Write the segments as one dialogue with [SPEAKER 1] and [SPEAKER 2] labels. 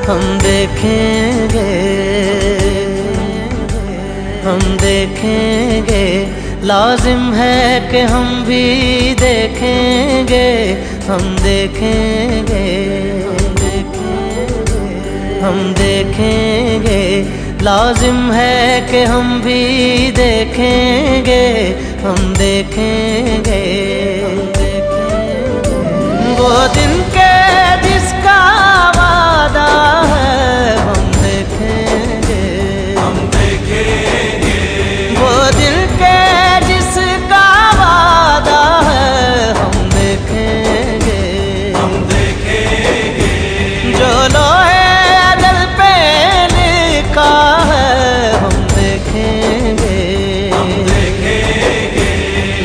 [SPEAKER 1] हम देखेंगे, हम देखेंगे, लाजिम है कि हम भी देखेंगे, हम देखेंगे, हम देखेंगे, लाजिम है कि हम भी देखेंगे, हम देखेंगे। वो दिन के जिसका वादा है हम देखेंगे,
[SPEAKER 2] हम देखेंगे।
[SPEAKER 1] वो दिल के जिसका वादा है हम देखेंगे,
[SPEAKER 2] हम देखेंगे।
[SPEAKER 1] जो लोहे अजल पे लिखा है हम देखेंगे,
[SPEAKER 2] हम देखेंगे।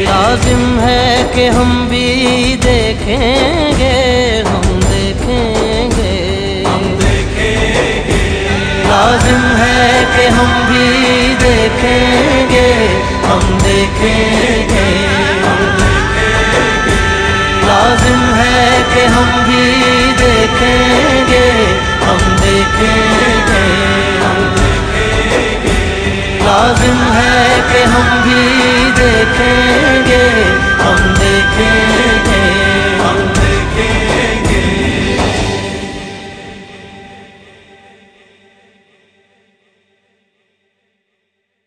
[SPEAKER 1] लाजिम है कि हम भी देखेंगे, हम देखेंगे,
[SPEAKER 2] हम देखेंगे।
[SPEAKER 1] लाजिम है कि हम भी देखेंगे, हम देखेंगे,
[SPEAKER 2] हम देखेंगे।
[SPEAKER 1] लाजिम है कि हम भी देखेंगे, हम देखेंगे,
[SPEAKER 2] हम देखेंगे।
[SPEAKER 1] लाजिम है कि हम भी देखेंगे, हम देखेंगे।